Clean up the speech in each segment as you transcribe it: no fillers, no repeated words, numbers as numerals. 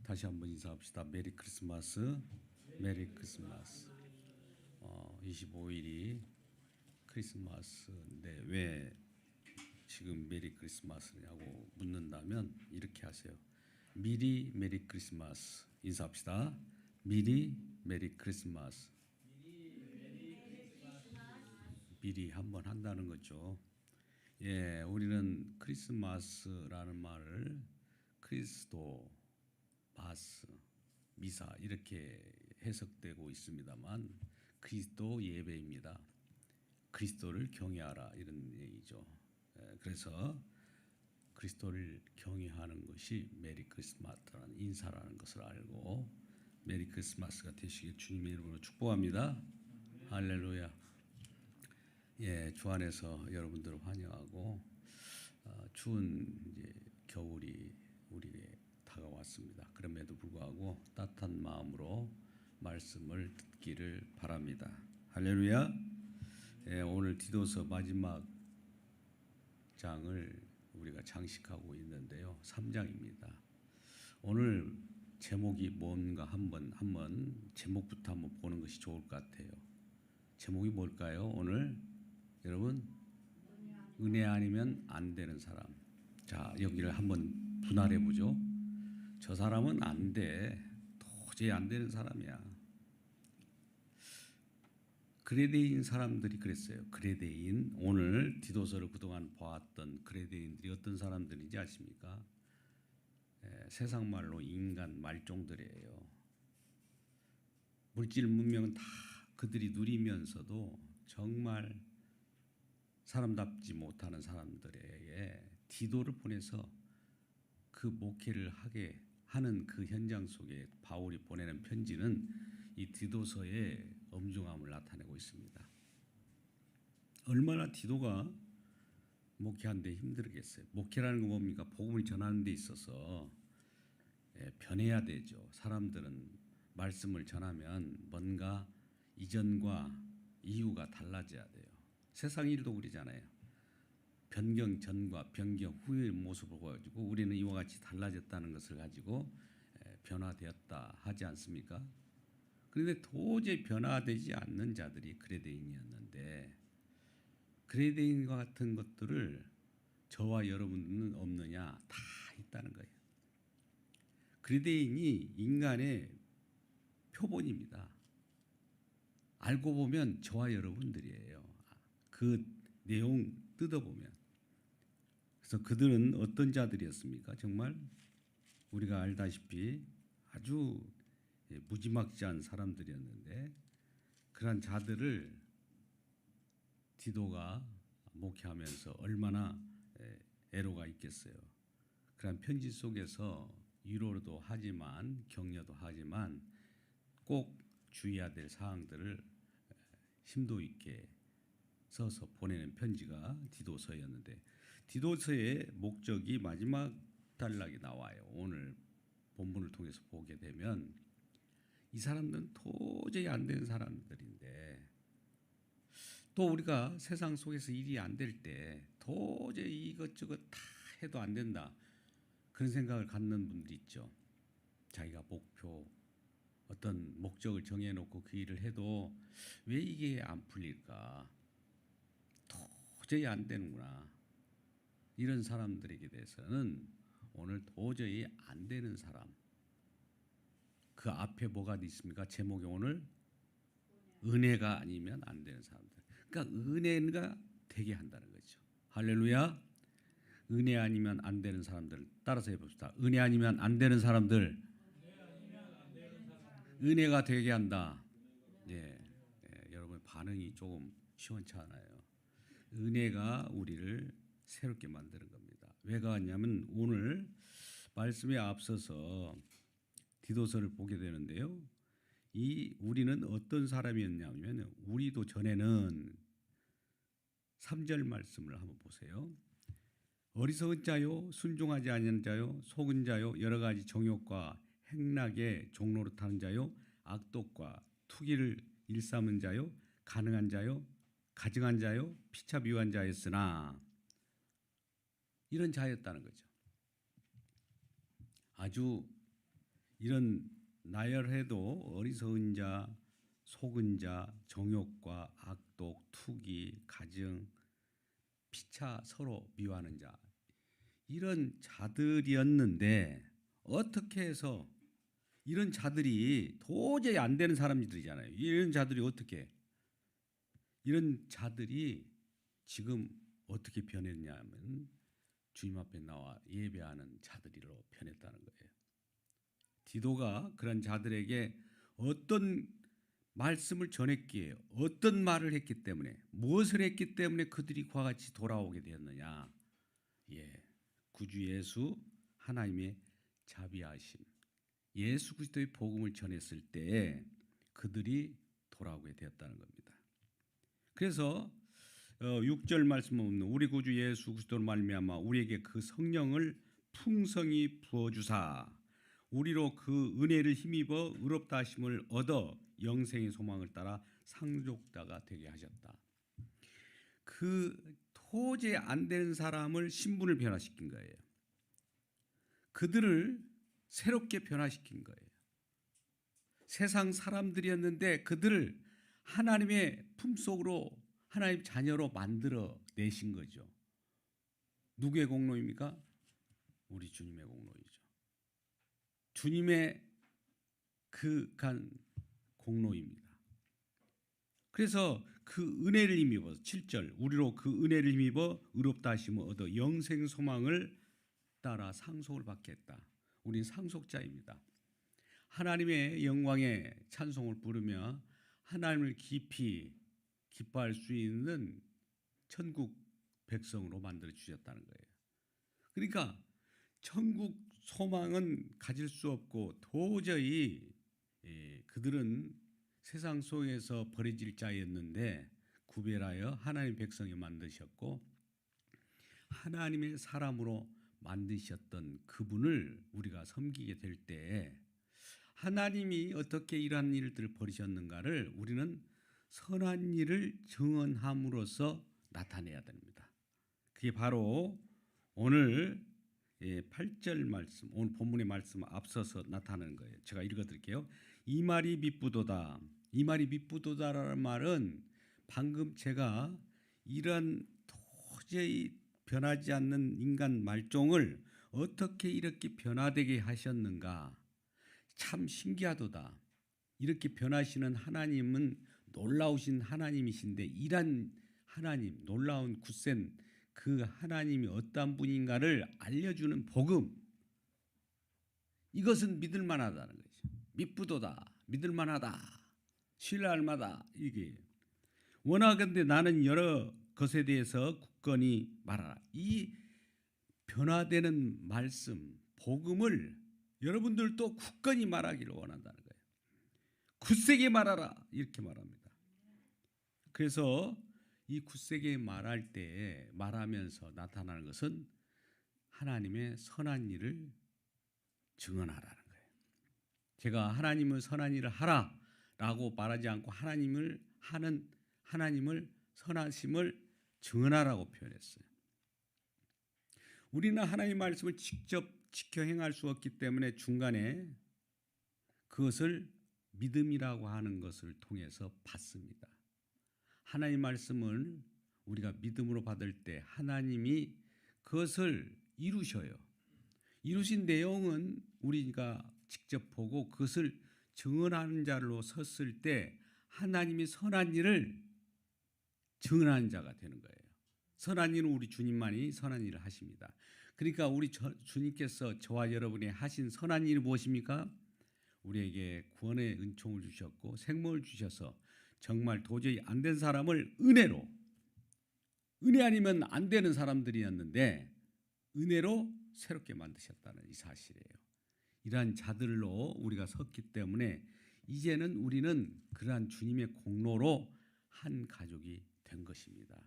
다시 한번 인사합시다. 메리 크리스마스. 메리 크리스마스. 25일이 크리스마스인데 왜 지금 메리 크리스마스냐고 묻는다면 이렇게 하세요. 미리 메리 크리스마스 인사합시다. 미리 메리 크리스마스. 미리 한번 한다는 거죠. 예, 우리는 크리스마스라는 말을 크리스도 마스, 미사 이렇게 해석되고 있습니다만 그리스도 예배입니다. 그리스도를 경외하라 이런 얘기죠. 그래서 그리스도를 경외하는 것이 메리 크리스마스라는 인사라는 것을 알고 메리 크리스마스가 되시길 주님의 이름으로 축복합니다. 할렐루야. 예, 주 안에서 여러분들을 환영하고 추운 이제 겨울이 우리에게 다가왔습니다. 그럼에도 불구하고 따뜻한 마음으로 말씀을 듣기를 바랍니다. 할렐루야. 예, 오늘 디도서 마지막 장을 우리가 장식하고 있는데요. 3장입니다. 오늘 제목이 뭔가 한번 제목부터 한번 보는 것이 좋을 것 같아요. 제목이 뭘까요? 오늘 여러분 은혜 아니면 안 되는 사람. 자, 여기를 한번 분할해 보죠. 저 사람은 안 돼. 도저히 안 되는 사람이야. 그레데인 사람들이 그랬어요. 그레데인. 오늘 디도서를 그동안 봐왔던 그레데인들이 어떤 사람들인지 아십니까? 세상 말로 인간 말종들이에요. 물질 문명은 다 그들이 누리면서도 정말 사람답지 못하는 사람들에게 디도를 보내서 그 목회를 하게 하는 그 현장 속에 바울이 보내는 편지는 이 디도서의 엄중함을 나타내고 있습니다. 얼마나 디도가 목회하는 데 힘들겠어요. 목회라는 건 뭡니까? 복음을 전하는 데 있어서 변해야 되죠. 사람들은 말씀을 전하면 뭔가 이전과 이후가 달라져야 돼요. 세상 일도 그러잖아요. 변경 전과 변경 후의 모습을 보여주고 우리는 이와 같이 달라졌다는 것을 가지고 변화되었다 하지 않습니까? 그런데 도저히 변화되지 않는 자들이 그레데인이었는데 그레데인과 같은 것들을 저와 여러분은 없느냐? 다 있다는 거예요. 그레데인이 인간의 표본입니다. 알고 보면 저와 여러분들이에요. 그 내용 뜯어보면. 그래서 그들은 어떤 자들이었습니까? 정말 우리가 알다시피 아주 무지막지한 사람들이었는데 그런 자들을 디도가 목회하면서 얼마나 애로가 있겠어요. 그런 편지 속에서 위로도 하지만 격려도 하지만 꼭 주의해야 될 사항들을 심도 있게 써서 보내는 편지가 디도서였는데 디도서의 목적이 마지막 단락에 나와요. 오늘 본문을 통해서 보게 되면 이 사람들은 도저히 안 되는 사람들인데 또 우리가 세상 속에서 일이 안 될 때 도저히 이것저것 다 해도 안 된다. 그런 생각을 갖는 분들이 있죠. 자기가 목표 어떤 목적을 정해놓고 그 일을 해도 왜 이게 안 풀릴까? 도저히 안 되는구나. 이런 사람들에게 대해서는 오늘 도저히 안 되는 사람. 그 앞에 뭐가 있습니까? 제목이 오늘 은혜가 아니면 안 되는 사람들. 그러니까 은혜가 되게 한다는 거죠. 할렐루야. 은혜 아니면 안 되는 사람들. 따라서 해봅시다. 은혜 아니면 안 되는 사람들. 은혜가 되게 한다. 예, 여러분 반응이 조금 시원찮아요. 은혜가 우리를 새롭게 만드는 겁니다. 왜 그러냐면 오늘 말씀에 앞서서 디도서를 보게 되는데요. 우리는 어떤 사람이었냐면 우리도 전에는 3절 말씀을 한번 보세요. 어리석은 자요, 순종하지 않는 자요, 속은 자요, 여러 가지 정욕과 행락의 종로로 타는 자요, 악독과 투기를 일삼은 자요, 가능한 자요, 가증한 자요, 피차 미워한 자였으나 이런 자였다는 거죠. 아주 이런 나열해도 어리석은 자, 속은 자, 정욕과 악독, 투기, 가증, 피차, 서로 미워하는 자, 이런 자들이었는데 어떻게 해서 이런 자들이 도저히 안 되는 사람들이잖아요. 이런 자들이 어떻게 이런 자들이 지금 어떻게 변했냐면 주님 앞에 나와 예배하는 자들이로 변했다는 거예요. 디도가 그런 자들에게 어떤 말씀을 전했기에 어떤 말을 했기 때문에 무엇을 했기 때문에 그들이 그와 같이 돌아오게 되었느냐. 구주 예수 하나님의 자비하심. 예수 그리스도의 복음을 전했을 때 그들이 돌아오게 되었다는 겁니다. 그래서 6절 말씀은 우리 구주 예수 그리스도로 말미암아 우리에게 그 성령을 풍성히 부어 주사 우리로 그 은혜를 힘입어 의롭다 하심을 얻어 영생의 소망을 따라 상속자가 되게 하셨다. 그 도저히 안 되는 사람을 신분을 변화시킨 거예요. 그들을 새롭게 변화시킨 거예요. 세상 사람들이었는데 그들을 하나님의 품속으로 하나님 자녀로 만들어 내신 거죠. 누구의 공로입니까? 우리 주님의 공로이죠. 주님의 그 공로입니다. 그래서 그 은혜를 힘입어 7절 우리로 그 은혜를 힘입어 의롭다 하심을 얻어 영생 소망을 따라 상속을 받겠다. 우린 상속자입니다. 하나님의 영광의 찬송을 부르며 하나님을 깊이 기뻐할 수 있는 천국 백성으로 만들어 주셨다는 거예요. 그러니까 천국 소망은 가질 수 없고 도저히 그들은 세상 속에서 버려질 자였는데 구별하여 하나님 백성이 만드셨고 하나님의 사람으로 만드셨던 그분을 우리가 섬기게 될 때 하나님이 어떻게 이러한 일들을 벌이셨는가를 우리는 선한 일을 증언함으로써 나타내야 됩니다. 그게 바로 오늘 8절 말씀, 오늘 본문의 말씀 앞서서 나타나는 거예요. 제가 읽어드릴게요. 이 말이 미쁘도다. 이 말이 미쁘도다라는 말은 방금 제가 이런 도저히 변하지 않는 인간 말종을 어떻게 이렇게 변화되게 하셨는가. 참 신기하도다. 이렇게 변하시는 하나님은 놀라우신 하나님이신데 이란 하나님, 놀라운 굳센 그 하나님이 어떤 분인가를 알려주는 복음. 이것은 믿을 만하다는 거죠. 미쁘도다. 믿을 만하다. 신뢰할 만하다. 이게 원하건대 나는 여러 것에 대해서 굳건히 말하라. 이 변화되는 말씀, 복음을 여러분들도 굳건히 말하기를 원한다는 거예요. 굳세게 말하라 이렇게 말합니다. 그래서 이 굳세게 말할 때 말하면서 나타나는 것은 하나님의 선한 일을 증언하라는 거예요. 제가 하나님은 선한 일을 하라라고 말하지 않고 하나님을 선하심을 증언하라고 표현했어요. 우리는 하나님의 말씀을 직접 지켜 행할 수 없기 때문에 중간에 그것을 믿음이라고 하는 것을 통해서 받습니다. 하나님의 말씀을 우리가 믿음으로 받을 때 하나님이 그것을 이루셔요. 이루신 내용은 우리가 직접 보고 그것을 증언하는 자로 섰을 때 하나님이 선한 일을 증언하는 자가 되는 거예요. 선한 일은 우리 주님만이 선한 일을 하십니다. 그러니까 우리 주님께서 저와 여러분이 하신 선한 일이 무엇입니까? 우리에게 구원의 은총을 주셨고 생명을 주셔서 정말 도저히 안 된 사람을 은혜로, 은혜 아니면 안 되는 사람들이었는데 은혜로 새롭게 만드셨다는 이 사실이에요. 이러한 자들로 우리가 섰기 때문에 이제는 우리는 그러한 주님의 공로로 한 가족이 된 것입니다.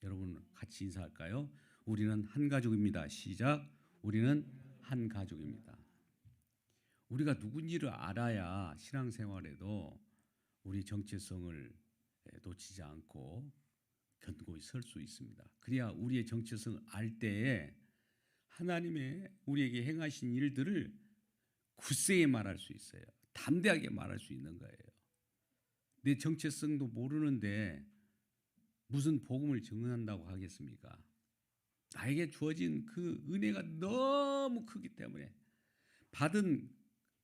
여러분 같이 인사할까요? 우리는 한 가족입니다. 시작. 우리는 한 가족입니다. 우리가 누군지를 알아야 신앙생활에도 우리 정체성을 놓치지 않고 견고히 설 수 있습니다. 그래야 우리의 정체성을 알 때에 하나님의 우리에게 행하신 일들을 굳세게 말할 수 있어요. 담대하게 말할 수 있는 거예요. 내 정체성도 모르는데 무슨 복음을 증언한다고 하겠습니까? 나에게 주어진 그 은혜가 너무 크기 때문에, 받은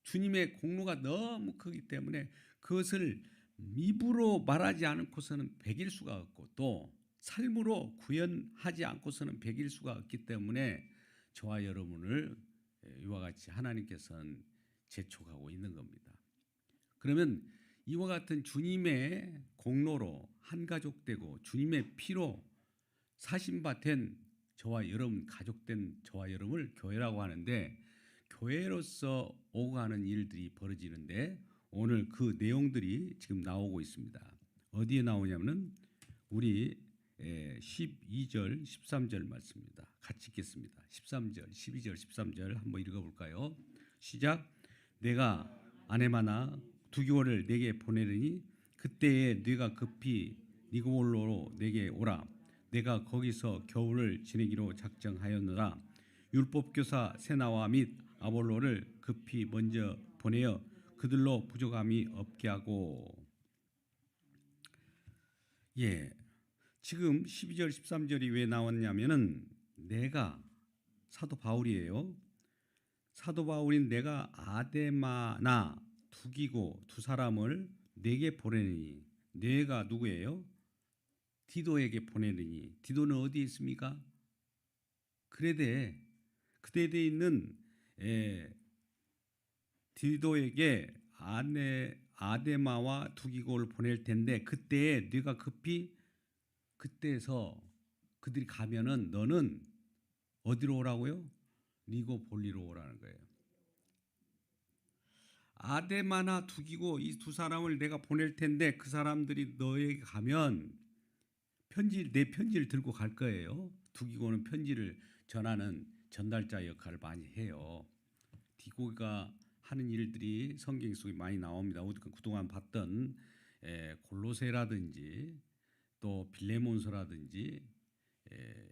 주님의 공로가 너무 크기 때문에 그것을 입으로 말하지 않고서는 베길 수가 없고, 또 삶으로 구현하지 않고서는 베길 수가 없기 때문에 저와 여러분을 이와 같이 하나님께서는 재촉하고 있는 겁니다. 그러면 이와 같은 주님의 공로로 한 가족 되고 주님의 피로 사신바 된 저와 여러분, 가족된 저와 여러분을 교회라고 하는데, 교회로서 오고 가는 일들이 벌어지는데 오늘 그 내용들이 지금 나오고 있습니다. 어디에 나오냐면은 우리 12절 13절 말씀입니다. 같이 읽겠습니다. 13절 12절 13절 한번 읽어볼까요? 시작. 내가 아내마나 두교를 내게 보내리니 그때에 네가 급히 니고볼로로 내게 오라. 내가 거기서 겨울을 지내기로 작정하였노라. 율법교사 세나와 및 아볼로를 급히 먼저 보내어 그들로 부족함이 없게 하고. 지금 12절 13절이 왜 나왔냐면은, 내가, 사도 바울이에요. 사도 바울인 내가 아데마나 두기고 두 사람을 내게 보내니, 내가 누구예요? 디도에게 보내느니. 디도는 어디에 있습니까? 그레데에 있는 디도에게 아데마와 두기고를 보낼 텐데, 그때에 네가 급히, 그때에서 그들이 가면은 너는 어디로 오라고요? 니고볼리로 오라는 거예요. 아데마나 두기고 이 두 사람을 내가 보낼 텐데 그 사람들이 너에게 가면 내 편지를 들고 갈 거예요. 두기고는 편지를 전하는 전달자 역할을 많이 해요. 디고가 하는 일들이 성경 속에 많이 나옵니다. 그동안 봤던 골로새라든지 또 빌레몬서라든지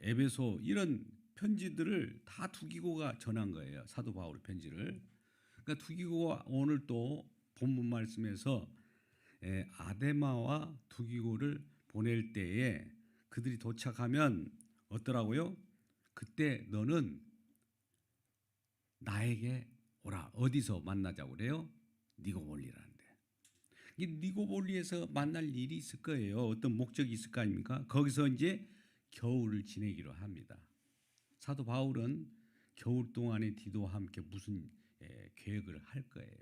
에베소, 이런 편지들을 다 두기고가 전한 거예요. 사도 바울의 편지를. 그러니까 두기고가 오늘 또 본문 말씀에서 아데마와 두기고를 보낼 때에 그들이 도착하면 어떠라고요? 그때 너는 나에게 오라. 어디서 만나자고 그래요? 니고볼리라는데. 이 니고볼리에서 만날 일이 있을 거예요. 어떤 목적이 있을 거 아닙니까? 거기서 이제 겨울을 지내기로 합니다. 사도 바울은 겨울 동안에 디도와 함께 무슨 계획을 할 거예요.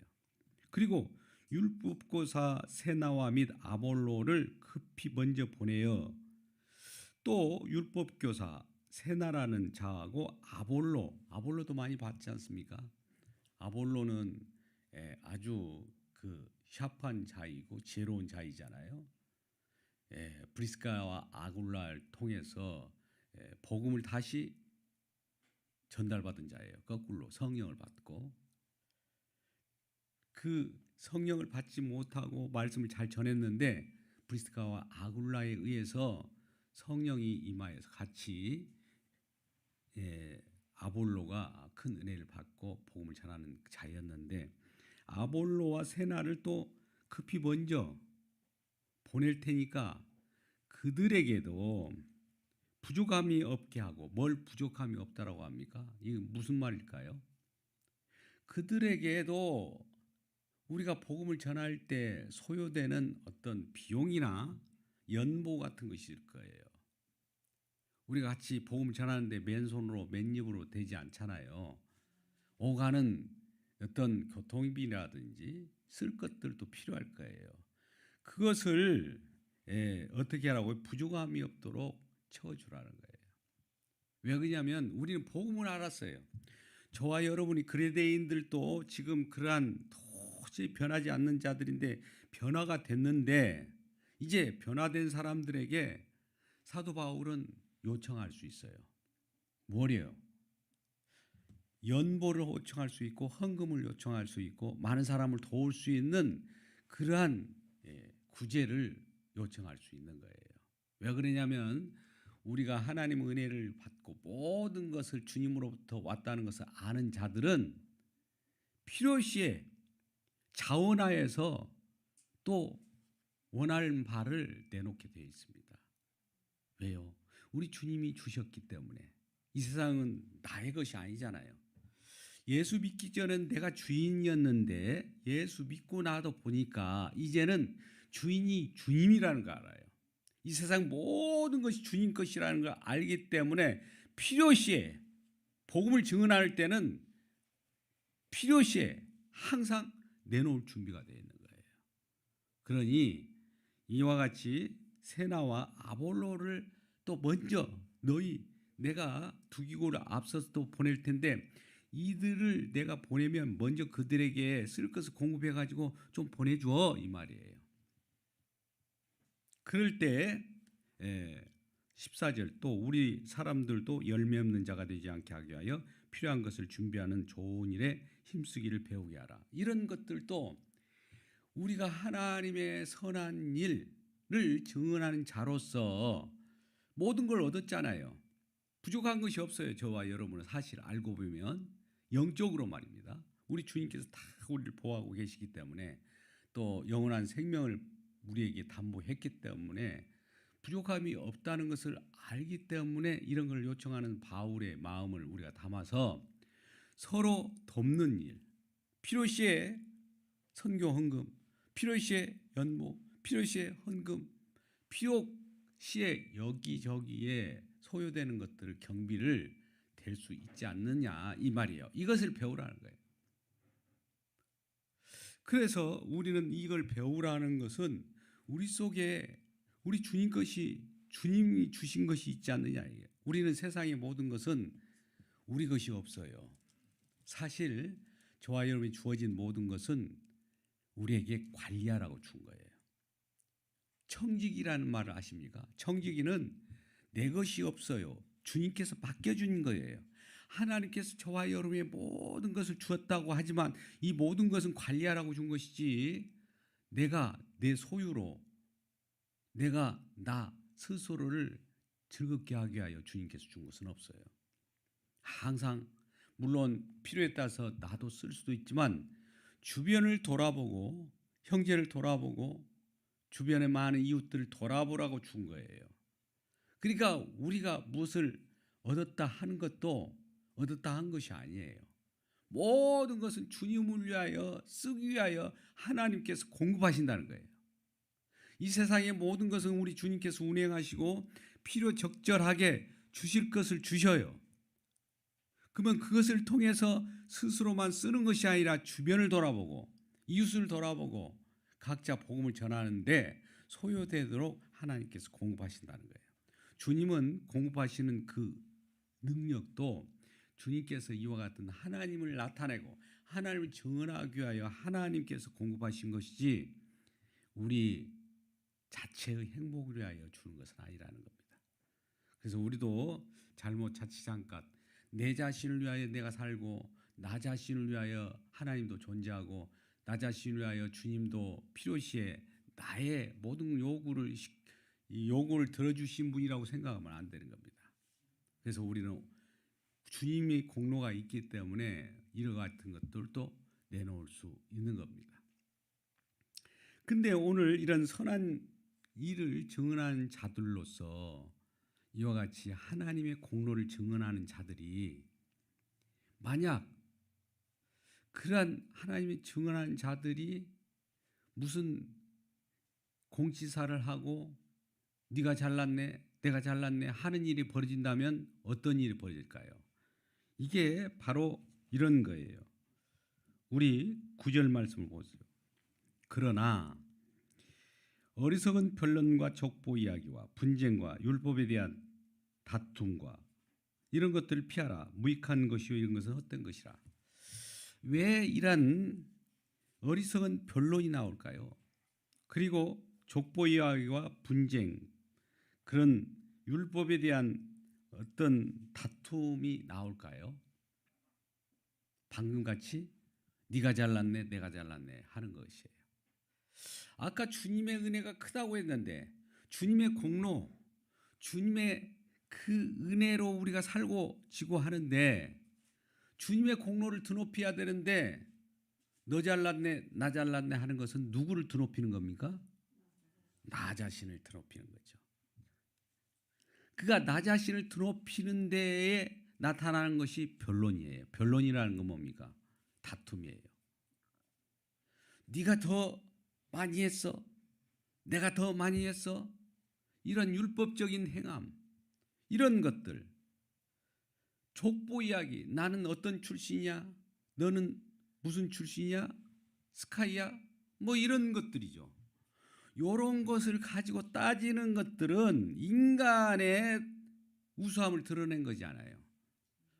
그리고 율법교사 세나와 및 아볼로를 급히 먼저 보내어, 또 율법교사 세나라는 자하고 아볼로도 많이 봤지 않습니까? 아볼로는 아주 그 샤프한 자이고 지혜로운 자이잖아요. 브리스가와 아굴라를 통해서 복음을 다시 전달받은 자예요. 거꾸로 성령을 받고, 그 성령을 받지 못하고 말씀을 잘 전했는데 브리스가와 아굴라에 의해서 성령이 임하여서 같이 아볼로가 큰 은혜를 받고 복음을 전하는 자였는데, 아볼로와 세나를 또 급히 먼저 보낼 테니까 그들에게도 부족함이 없게 하고. 뭘 부족함이 없다라고 합니까? 이게 무슨 말일까요? 그들에게도 우리가 복음을 전할 때 소요되는 어떤 비용이나 연보 같은 것이 있을 거예요. 우리가 같이 복음을 전하는데 맨손으로 맨입으로 되지 않잖아요. 오가는 어떤 교통비라든지 쓸 것들도 필요할 거예요. 그것을 어떻게 하라고요? 부족함이 없도록 채워주라는 거예요. 왜 그러냐면 우리는 복음을 알았어요. 저와 여러분이 그레데인들도 지금 그러한 도저히 변하지 않는 자들인데 변화가 됐는데, 이제 변화된 사람들에게 사도 바울은 요청할 수 있어요. 뭐래요? 연보를 요청할 수 있고 헌금을 요청할 수 있고 많은 사람을 도울 수 있는 그러한 구제를 요청할 수 있는 거예요. 왜 그러냐면 우리가 하나님의 은혜를 받고 모든 것을 주님으로부터 왔다는 것을 아는 자들은 필요시에 자원하에서 또 원하는 바를 내놓게 되어 있습니다. 왜요? 우리 주님이 주셨기 때문에. 이 세상은 나의 것이 아니잖아요. 예수 믿기 전엔 내가 주인이었는데 예수 믿고 나도 보니까 이제는 주인이 주님이라는 거 알아요. 이 세상 모든 것이 주님 것이라는 걸 알기 때문에 필요시에 복음을 증언할 때는 필요시에 항상 내놓을 준비가 되어 있는 거예요. 그러니 이와 같이 세나와 아볼로를 또 먼저 내가 두기고를 앞서서 또 보낼 텐데 이들을 내가 보내면 먼저 그들에게 쓸 것을 공급해 가지고 좀 보내줘 이 말이에요. 그럴 때 14절 또 우리 사람들도 열매 없는 자가 되지 않게 하기 위하여 필요한 것을 준비하는 좋은 일에 힘쓰기를 배우게 하라. 이런 것들도 우리가 하나님의 선한 일을 증언하는 자로서 모든 걸 얻었잖아요. 부족한 것이 없어요. 저와 여러분은 사실 알고 보면 영적으로 말입니다. 우리 주님께서 다 우리를 보호하고 계시기 때문에 또 영원한 생명을 우리에게 담보했기 때문에 부족함이 없다는 것을 알기 때문에 이런 걸 요청하는 바울의 마음을 우리가 담아서 서로 돕는 일, 필요시에 선교 헌금, 필요시에 연모, 필요시에 헌금, 필요시에 여기저기에 소요되는 것들을 경비를 될 수 있지 않느냐 이 말이에요. 이것을 배우라는 거예요. 그래서 우리는 이걸 배우라는 것은 우리 속에 우리 주님 것이 주님이 주신 것이 있지 않느냐 이게. 우리는 세상의 모든 것은 우리 것이 없어요. 사실 저와 여러분이 주어진 모든 것은 우리에게 관리하라고 준 거예요. 청지기라는 말을 아십니까? 청지기는 내 것이 없어요. 주님께서 맡겨준 거예요. 하나님께서 저와 여러분의 모든 것을 주었다고 하지만 이 모든 것은 관리하라고 준 것이지 내가 내 소유로 내가 나 스스로를 즐겁게 하게 하여 주님께서 준 것은 없어요. 항상 물론 필요에 따라서 나도 쓸 수도 있지만 주변을 돌아보고 형제를 돌아보고 주변의 많은 이웃들을 돌아보라고 준 거예요. 그러니까 우리가 무엇을 얻었다 하는 것도 얻었다 한 것이 아니에요. 모든 것은 주님을 위하여 쓰기 위하여 하나님께서 공급하신다는 거예요. 이 세상의 모든 것은 우리 주님께서 운행하시고 필요 적절하게 주실 것을 주셔요. 그러면 그것을 통해서 스스로만 쓰는 것이 아니라 주변을 돌아보고 이웃을 돌아보고 각자 복음을 전하는데 소요되도록 하나님께서 공급하신다는 거예요. 주님은 공급하시는 그 능력도 주님께서 이와 같은 하나님을 나타내고 하나님을 증언하기 위하여 하나님께서 공급하신 것이지 우리 자체의 행복을 위하여 주는 것은 아니라는 겁니다. 그래서 우리도 자칫 내 자신을 위하여 내가 살고 나 자신을 위하여 하나님도 존재하고 나 자신을 위하여 주님도 필요시에 나의 모든 요구를 들어주신 분이라고 생각하면 안 되는 겁니다. 그래서 우리는 주님의 공로가 있기 때문에 이와 같은 것들도 내놓을 수 있는 겁니다. 근데 오늘 이런 선한 일을 증언하는 자들로서 이와 같이 하나님의 공로를 증언하는 자들이 만약 그러한 하나님의 증언하는 자들이 무슨 공치사를 하고 네가 잘났네 내가 잘났네 하는 일이 벌어진다면 어떤 일이 벌어질까요? 이게 바로 이런 거예요. 우리 9절 말씀을 보세요. 그러나 어리석은 변론과 족보 이야기와 분쟁과 율법에 대한 다툼과 이런 것들을 피하라. 무익한 것이요 이런 것은 헛된 것이라. 왜 이런 어리석은 변론이 나올까요? 그리고 족보 이야기와 분쟁 그런 율법에 대한 어떤 다툼이 나올까요? 방금같이 네가 잘났네 내가 잘났네 하는 것이에요. 아까 주님의 은혜가 크다고 했는데 주님의 공로 주님의 그 은혜로 우리가 살고 지고 하는데 주님의 공로를 드높여야 되는데 너 잘났네, 나 잘났네 하는 것은 누구를 드높이는 겁니까? 나 자신을 드높이는 거죠. 그가 나 자신을 드높이는 데에 나타나는 것이 변론이에요. 변론이라는 건 뭡니까? 다툼이에요. 네가 더 많이 했어. 내가 더 많이 했어. 이런 율법적인 행함, 이런 것들, 족보 이야기, 나는 어떤 출신이야? 너는 무슨 출신이야? 스카이야? 뭐 이런 것들이죠. 이런 것을 가지고 따지는 것들은 인간의 우수함을 드러낸 거지 않아요.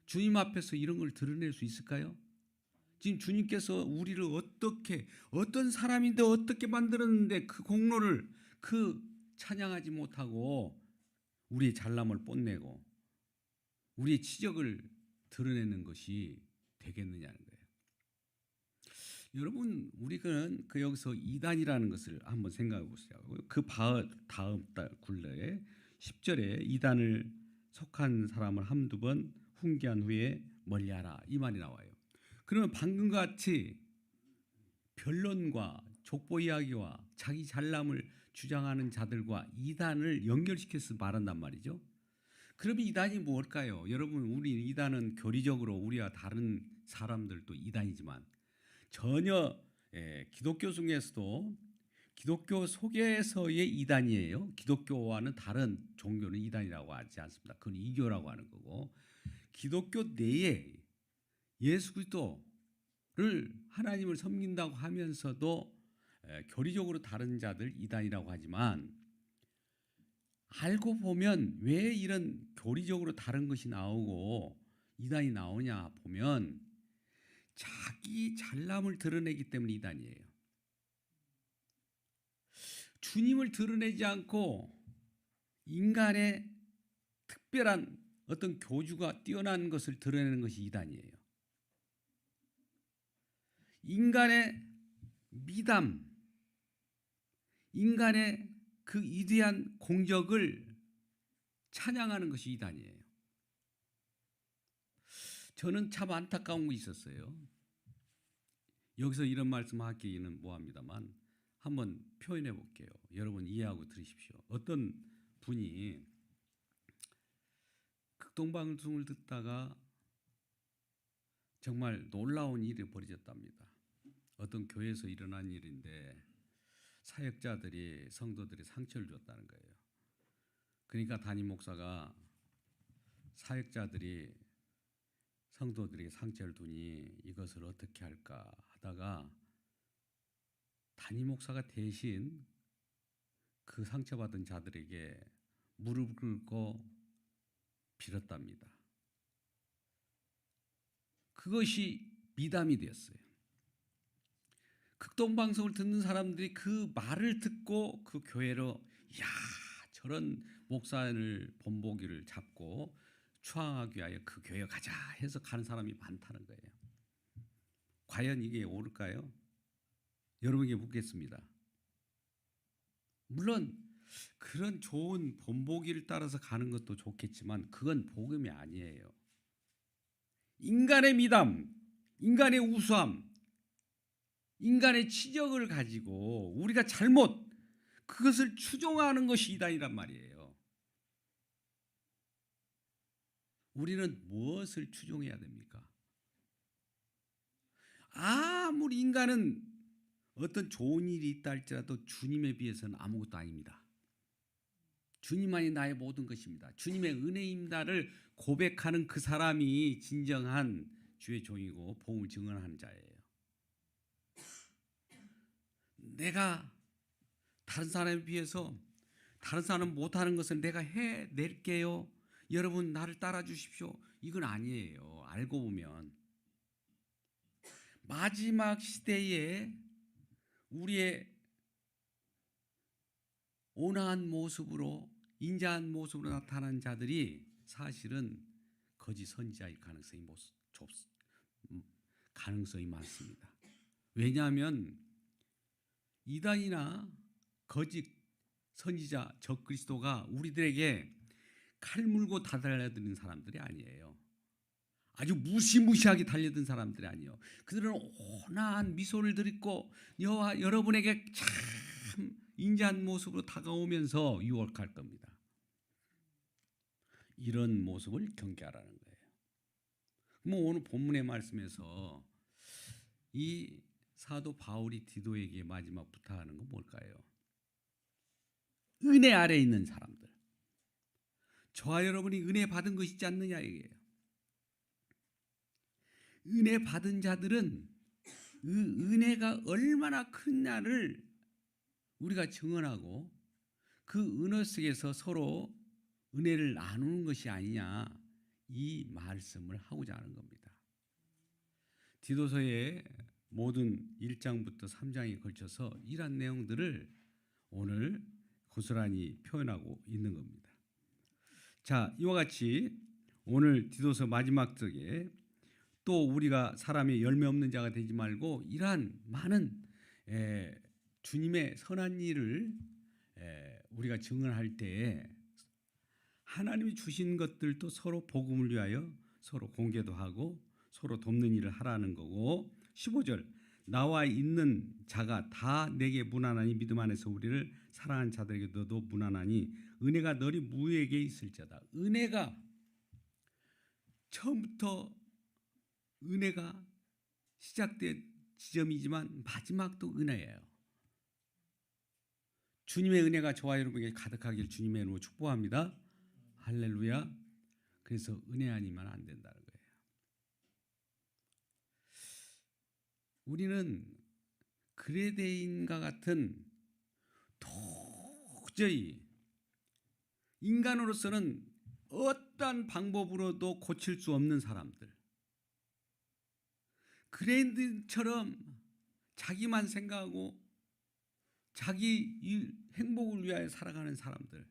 주님 앞에서 이런 걸 드러낼 수 있을까요? 지금 주님께서 우리를 어떻게, 어떤 사람인데 어떻게 만들었는데 그 공로를 찬양하지 못하고 우리의 잘남을 뽐내고 우리의 치적을 드러내는 것이 되겠느냐는 거예요. 여러분, 우리는 여기서 이단이라는 것을 한번 생각해 보시자고요. 그 다음 굴레에 10절에 이단을 속한 사람을 한두 번 훈계한 후에 멀리하라 이 말이 나와요. 그러면 방금 같이 변론과 족보 이야기와 자기 잘남을 주장하는 자들과 이단을 연결시켜서 말한단 말이죠. 그러면 이단이 뭘까요? 여러분, 우리 이단은 교리적으로 우리와 다른 사람들도 이단이지만 전혀 기독교 중에서도 기독교 속에서의 이단이에요. 기독교와는 다른 종교는 이단이라고 하지 않습니다. 그건 이교라고 하는 거고, 기독교 내에 예수 그리스도를 하나님을 섬긴다고 하면서도 교리적으로 다른 자들 이단이라고 하지만, 알고 보면 왜 이런 교리적으로 다른 것이 나오고 이단이 나오냐 보면 자기 잘남을 드러내기 때문에 이단이에요. 주님을 드러내지 않고 인간의 특별한 어떤 교주가 뛰어난 것을 드러내는 것이 이단이에요. 인간의 미담, 인간의 그 위대한 공적을 찬양하는 것이 이단이에요. 저는 참 안타까운 거 있었어요. 여기서 이런 말씀하기는 뭐합니다만 한번 표현해 볼게요. 여러분 이해하고 들으십시오. 어떤 분이 극동방송을 듣다가 정말 놀라운 일이 벌어졌답니다. 어떤 교회에서 일어난 일인데 사역자들이 성도들이 상처를 줬다는 거예요. 그러니까 담임 목사가 사역자들이 성도들에게 상처를 두니 이것을 어떻게 할까 하다가 담임 목사가 대신 그 상처받은 자들에게 무릎 꿇고 빌었답니다. 그것이 미담이 되었어요. 극동방송을 듣는 사람들이 그 말을 듣고 그 교회로 야 저런 목사를 본보기를 잡고 추앙하기 위하여 그 교회 가자 해서 가는 사람이 많다는 거예요. 과연 이게 옳을까요? 여러분에게 묻겠습니다. 물론 그런 좋은 본보기를 따라서 가는 것도 좋겠지만 그건 복음이 아니에요. 인간의 미담, 인간의 우수함, 인간의 치적을 가지고 우리가 잘못 그것을 추종하는 것이 이단이란 말이에요. 우리는 무엇을 추종해야 됩니까? 아무리 인간은 어떤 좋은 일이 있다 할지라도 주님에 비해서는 아무것도 아닙니다. 주님만이 나의 모든 것입니다. 주님의 은혜입니다를 고백하는 그 사람이 진정한 주의 종이고 복음을 증언하는 자예요. 내가 다른 사람에 비해서 다른 사람 못하는 것을 내가 해낼게요. 여러분 나를 따라 주십시오. 이건 아니에요. 알고 보면 마지막 시대에 우리의 온화한 모습으로 인자한 모습으로 나타난 자들이 사실은 거짓 선지자일 가능성이 많습니다. 왜냐하면 이단이나 거짓 선지자 적그리스도가 우리들에게 칼 물고 다달려드는 사람들이 아니에요. 아주 무시무시하게 달려든 사람들이 아니에요. 그들은 온화한 미소를 드리고 여러분에게 참 인자한 모습으로 다가오면서 유혹할 겁니다. 이런 모습을 경계하라는 거예요. 뭐 오늘 본문의 말씀에서 이 사도 바울이 디도에게 마지막 부탁하는 건 뭘까요? 은혜 아래 있는 사람들. 저와 여러분이 은혜 받은 것이 있지 않느냐 이게요. 은혜 받은 자들은 그 은혜가 얼마나 큰냐를 우리가 증언하고 그 은혜 속에서 서로 은혜를 나누는 것이 아니냐 이 말씀을 하고자 하는 겁니다. 디도서의 모든 1장부터 3장에 걸쳐서 이러한 내용들을 오늘 고스란히 표현하고 있는 겁니다. 자, 이와 같이 오늘 디도서 마지막 쪽에 또 우리가 사람이 열매 없는 자가 되지 말고 이러한 많은 주님의 선한 일을 우리가 증언할 때에 하나님이 주신 것들도 서로 복음을 위하여 서로 공개도 하고 서로 돕는 일을 하라는 거고 15절 나와 있는 자가 다 내게 무난하니 믿음 안에서 우리를 사랑하는 자들에게 너도 무난하니 은혜가 너희 무에게 있을지어다. 은혜가 처음부터 은혜가 시작된 지점이지만 마지막도 은혜예요. 주님의 은혜가 저와 여러분에게 가득하길 주님의 이름으로 축복합니다. 할렐루야. 그래서 은혜 아니면 안 된다는 거예요. 우리는 그레데인과 같은 도저히 인간으로서는 어떠한 방법으로도 고칠 수 없는 사람들, 그레데인처럼 자기만 생각하고 자기 행복을 위하여 살아가는 사람들,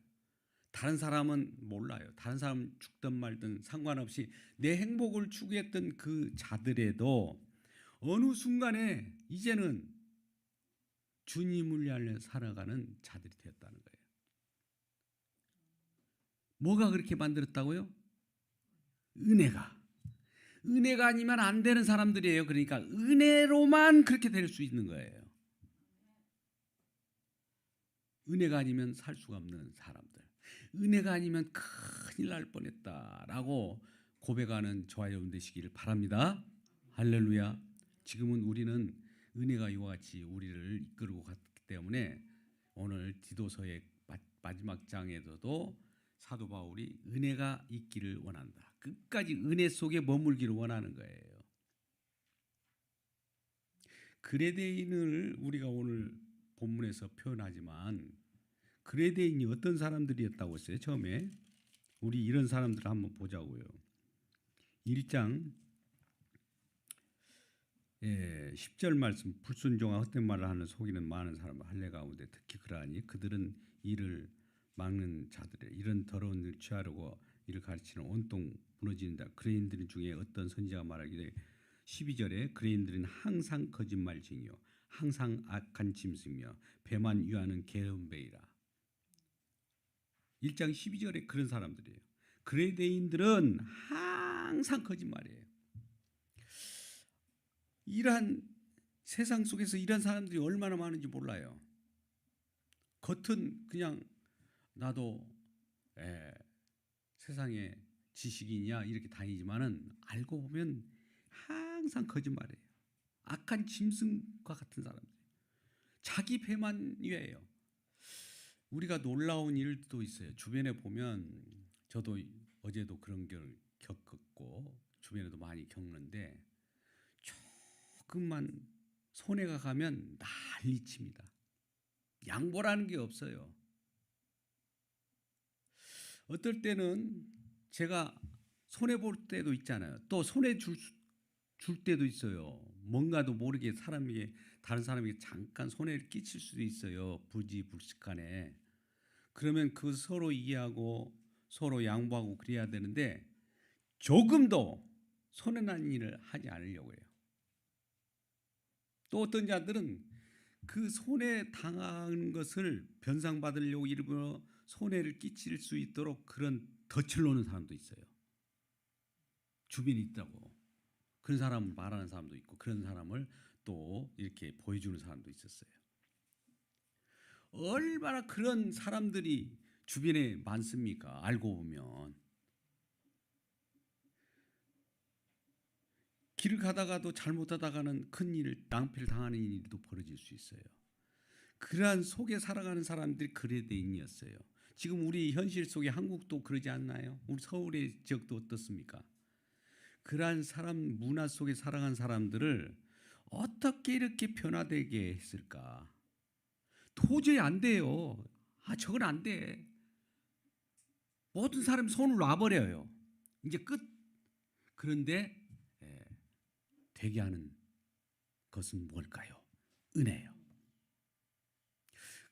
다른 사람은 몰라요. 다른 사람은 죽든 말든 상관없이 내 행복을 추구했던 그 자들에도 어느 순간에 이제는 주님을 위하여 살아가는 자들이 되었다는 거예요. 뭐가 그렇게 만들었다고요? 은혜가 아니면 안 되는 사람들이에요. 그러니까 은혜로만 그렇게 될 수 있는 거예요. 은혜가 아니면 살 수가 없는 사람들. 은혜가 아니면 큰일 날 뻔했다라고 고백하는 저와 여러분 되시기를 바랍니다. 할렐루야. 지금은 우리는 은혜가 이와 같이 우리를 이끌고 갔기 때문에 오늘 디도서의 마지막 장에서도 사도 바울이 은혜가 있기를 원한다. 끝까지 은혜 속에 머물기를 원하는 거예요. 그레데인을 우리가 오늘 본문에서 표현하지만 그레데인이 어떤 사람들이었다고 했어요? 처음에 우리 이런 사람들을 한번 보자고요. 1장 10절 말씀 불순종과 헛된 말을 하는 속이는 많은 사람을 할례 가운데 특히 그러하니 그들은 이를 막는 자들이라. 이런 더러운 일을 취하려고 이를 가르치는 온통 무너진다. 그레인들 중에 어떤 선지자가 말하기를 12절에 그레인들은 항상 거짓말쟁이요 항상 악한 짐승이며 배만 위하는 게으름배이라. 1장 12절에 그런 사람들이에요. 그레데인들은 항상 거짓말이에요. 이러한 세상 속에서 이런 사람들이 얼마나 많은지 몰라요. 겉은 그냥 나도 세상에 지식이냐 이렇게 다니지만은 알고 보면 항상 거짓말이에요. 악한 짐승과 같은 사람들. 자기 배만 위해요. 우리가 놀라운 일도 있어요. 주변에 보면 저도 어제도 그런 걸 겪었고 주변에도 많이 겪는데 조금만 손해가 가면 난리칩니다. 양보라는 게 없어요. 어떨 때는 제가 손해 볼 때도 있잖아요. 또 손해 줄 때도 있어요. 뭔가도 모르게 사람에게 다른 사람에게 잠깐 손해를 끼칠 수도 있어요. 부지불식간에. 그러면 그 서로 이해하고 서로 양보하고 그래야 되는데 조금도 손해난 일을 하지 않으려고 해요. 또 어떤 자들은 그 손해 당한 것을 변상받으려고 일부러 손해를 끼칠 수 있도록 그런 덫을 놓는 사람도 있어요. 주변에 있다고. 그런 사람을 말하는 사람도 있고 그런 사람을 또 이렇게 보여주는 사람도 있었어요. 얼마나 그런 사람들이 주변에 많습니까? 알고 보면. 길을 가다가도 잘못하다가는 큰일, 낭패를 당하는 일도 벌어질 수 있어요. 그러한 속에 살아가는 사람들이 그레데인이었어요. 지금 우리 현실 속에 한국도 그러지 않나요? 우리 서울의 지역도 어떻습니까? 그러한 사람 문화 속에 살아가는 사람들을 어떻게 이렇게 변화되게 했을까? 도저히 안 돼요. 저건 안 돼. 모든 사람이 손을 놔버려요. 이제 끝. 그런데 되게 하는 것은 뭘까요? 은혜예요.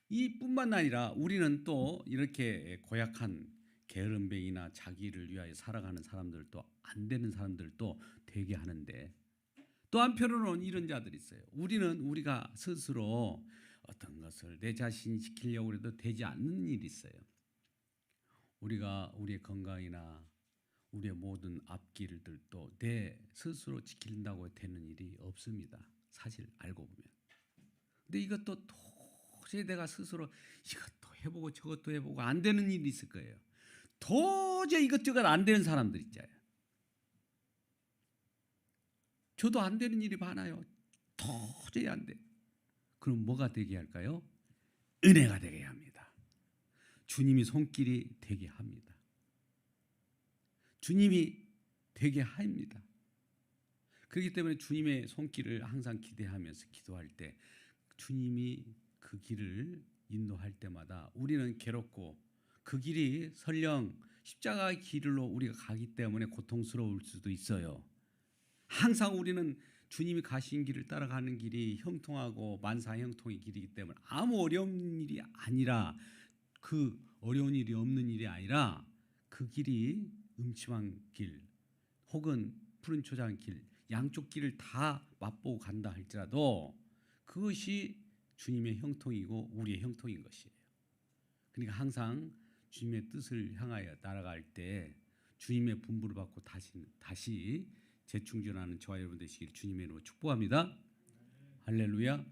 이뿐만 아니라 우리는 또 이렇게 고약한 게으름뱅이나 자기를 위하여 살아가는 사람들도 안 되는 사람들도 되게 하는데 또 한편으로는 이런 자들이 있어요. 우리가 스스로 어떤 것을 내 자신이 지키려고 해도 되지 않는 일이 있어요. 우리가 우리의 건강이나 우리의 모든 앞길들도 내 스스로 지킨다고 되는 일이 없습니다. 사실 알고 보면. 근데 이것도 도저히 내가 스스로 이것도 해보고 저것도 해보고 안 되는 일이 있을 거예요. 도저히 이것저것 안 되는 사람들 있잖아요. 저도 안 되는 일이 많아요. 도저히 안 돼. 그럼 뭐가 되게 할까요? 은혜가 되게 합니다. 주님이 손길이 되게 합니다. 주님이 되게 합니다. 그렇기 때문에 주님의 손길을 항상 기대하면서 기도할 때 주님이 그 길을 인도할 때마다 우리는 괴롭고 그 길이 설령 십자가의 길로 우리가 가기 때문에 고통스러울 수도 있어요. 항상 우리는 주님이 가신 길을 따라가는 길이 형통하고 만사형통의 길이기 때문에 아무 어려운 일이 아니라 그 어려운 일이 없는 일이 아니라 그 길이 음침한 길 혹은 푸른 초장 길 양쪽 길을 다 맛보고 간다 할지라도 그것이 주님의 형통이고 우리의 형통인 것이에요. 그러니까 항상 주님의 뜻을 향하여 따라갈 때 주님의 분부를 받고 다시 재충전하는 저와 여러분 되시길 주님의 이름으로 축복합니다. 할렐루야.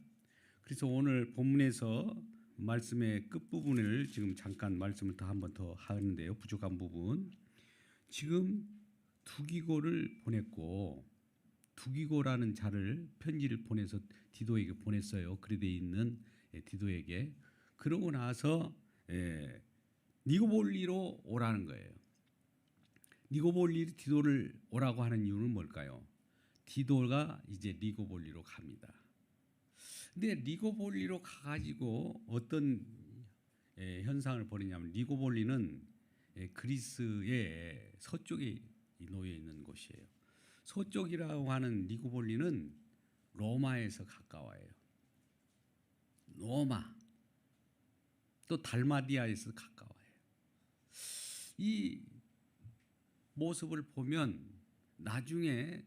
그래서 오늘 본문에서 말씀의 끝부분을 지금 잠깐 말씀을 한 번 더 하는데요. 부족한 부분. 지금 두기고를 보냈고 두기고라는 자를 편지를 보내서 디도에게 보냈어요. 그리되어 있는 디도에게. 그러고 나서 니고볼리로 오라는 거예요. 니고볼리 디도를 오라고 하는 이유는 뭘까요? 디도가 이제 니고볼리로 갑니다. 근데 니고볼리로 가가지고 어떤 현상을 벌이냐면 니고볼리는 그리스의 서쪽에 놓여 있는 곳이에요. 서쪽이라고 하는 니고볼리는 로마에서 가까워요. 로마 또 달마디아에서 가까워요. 이 모습을 보면 나중에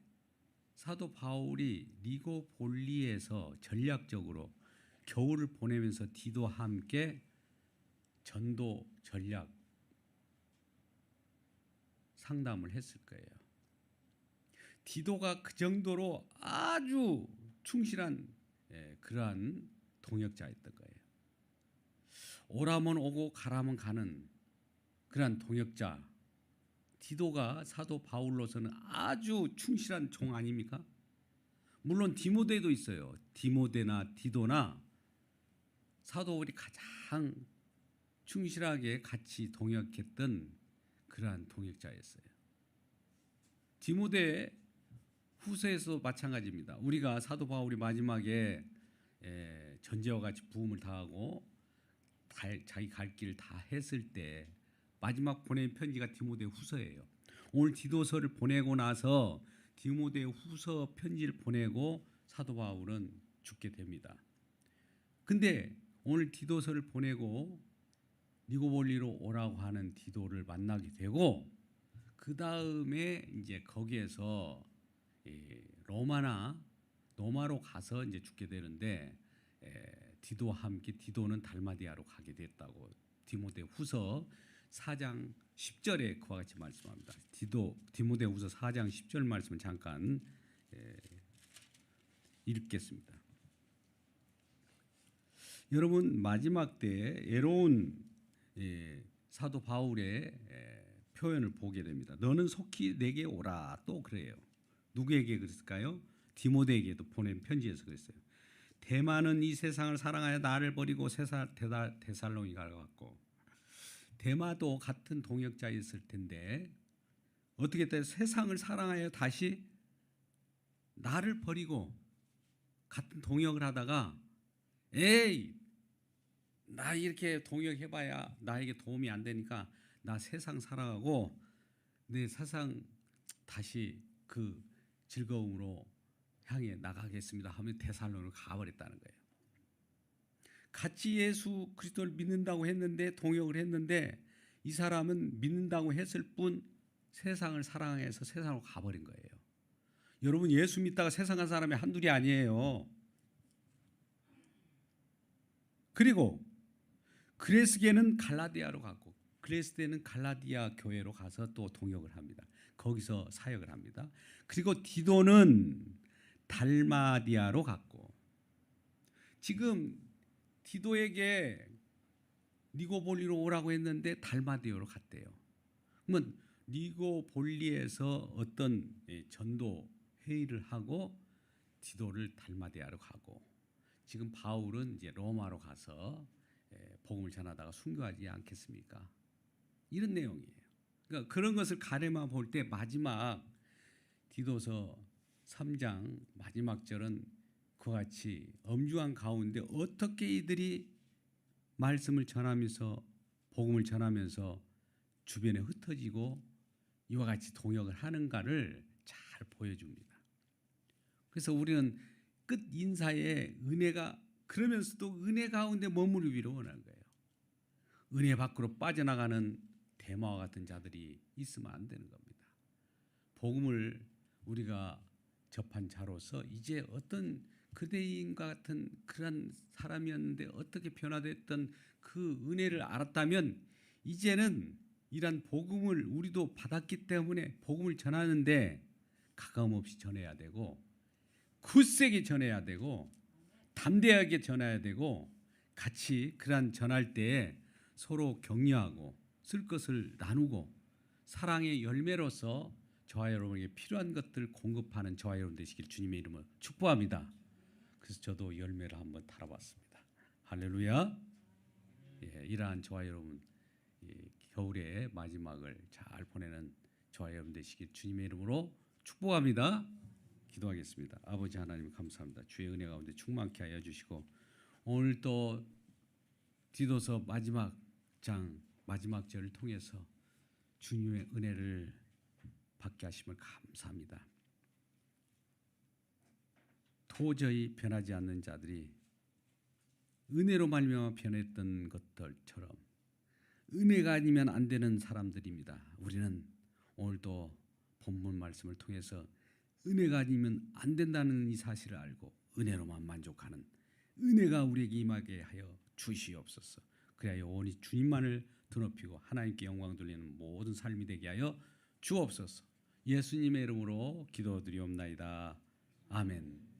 사도 바울이 니고볼리에서 전략적으로 겨울을 보내면서 디도와 함께 전도 전략 상담을 했을 거예요. 디도가 그 정도로 아주 충실한 그러한 동역자였던 거예요. 오라면 오고 가라면 가는 그러한 동역자. 디도가 사도 바울로서는 아주 충실한 종 아닙니까? 물론 디모데도 있어요. 디모데나 디도나 사도 바울이 가장 충실하게 같이 동역했던 그러한 동역자였어요. 디모데 후서에서 마찬가지입니다. 우리가 사도 바울이 마지막에 전제와 같이 부음을 다하고 자기 갈 길을 다 했을 때 마지막 보낸 편지가 디모데 후서예요. 오늘 디도서를 보내고 나서 디모데 후서 편지를 보내고 사도 바울은 죽게 됩니다. 근데 오늘 디도서를 보내고 니고볼리로 오라고 하는 디도를 만나게 되고 그 다음에 이제 거기에서 로마로 가서 이제 죽게 되는데 디도와 함께 디도는 달마디아로 가게 됐다고 디모데 후서 4장 10절에 그와 같이 말씀합니다. 디모데후서 4장 10절 말씀을 잠깐 읽겠습니다. 여러분, 마지막 때 애로운 사도 바울의 표현을 보게 됩니다. 너는 속히 내게 오라, 또 그래요. 누구에게 그랬을까요? 디모데에게도 보낸 편지에서 그랬어요. 대마는 이 세상을 사랑하여 나를 버리고 데살로니가로 갔고, 대마도 같은 동역자였을 텐데 어떻게 돼? 세상을 사랑하여 다시 나를 버리고 같은 동역을 하다가 에이, 나 이렇게 동역해봐야 나에게 도움이 안 되니까 나 세상 사랑하고 내 세상 다시 그 즐거움으로 향해 나가겠습니다 하면 데살로니가로 가버렸다는 거예요. 같이 예수 그리스도를 믿는다고 했는데, 동역을 했는데, 이 사람은 믿는다고 했을 뿐 세상을 사랑해서 세상으로 가버린 거예요. 여러분, 예수 믿다가 세상 간 사람이 한둘이 아니에요. 그리고 그레스게는 갈라디아로 갔고, 그레스게는 갈라디아 교회로 가서 또 동역을 합니다. 거기서 사역을 합니다. 그리고 디도는 달마디아로 갔고, 지금 디도에게 니고볼리로 오라고 했는데 달마디아로 갔대요. 그러면 니고볼리에서 어떤 전도 회의를 하고 디도를 달마디아로 가고, 지금 바울은 이제 로마로 가서 복음을 전하다가 순교하지 않겠습니까? 이런 내용이에요. 그러니까 그런 것을 가려만 볼 때 마지막 디도서 3장 마지막 절은 그와 같이 엄중한 가운데 어떻게 이들이 말씀을 전하면서 복음을 전하면서 주변에 흩어지고 이와 같이 동역을 하는가를 잘 보여줍니다. 그래서 우리는 끝 인사에 은혜가, 그러면서도 은혜 가운데 머무르기를 원하는 거예요. 은혜 밖으로 빠져나가는 대마와 같은 자들이 있으면 안 되는 겁니다. 복음을 우리가 접한 자로서 이제 어떤 그대인과 같은 그런 사람이었는데 어떻게 변화됐던 그 은혜를 알았다면, 이제는 이런 복음을 우리도 받았기 때문에 복음을 전하는데 가감없이 전해야 되고, 굳세게 전해야 되고, 담대하게 전해야 되고, 같이 그런 전할 때에 서로 격려하고 쓸 것을 나누고 사랑의 열매로서 저와 여러분에게 필요한 것들을 공급하는 저와 여러분 되시길 주님의 이름으로 축복합니다. 그래서 저도 열매를 한번 달아봤습니다. 할렐루야. 이러한 저와 여러분 겨울의 마지막을 잘 보내는 저와 여러분 되시길 주님의 이름으로 축복합니다. 기도하겠습니다. 아버지 하나님 감사합니다. 주의 은혜 가운데 충만케 하여 주시고, 오늘 또 디도서 마지막 장 마지막 절을 통해서 주님의 은혜를 받게 하심을 감사합니다. 도저히 변하지 않는 자들이 은혜로 말미암아 변했던 것들처럼 은혜가 아니면 안 되는 사람들입니다. 우리는 오늘도 본문 말씀을 통해서 은혜가 아니면 안 된다는 이 사실을 알고 은혜로만 만족하는, 은혜가 우리에게 임하게 하여 주시옵소서. 그래야 영원히 주님만을 드높이고 하나님께 영광 돌리는 모든 삶이 되게 하여 주옵소서. 예수님의 이름으로 기도드리옵나이다. 아멘.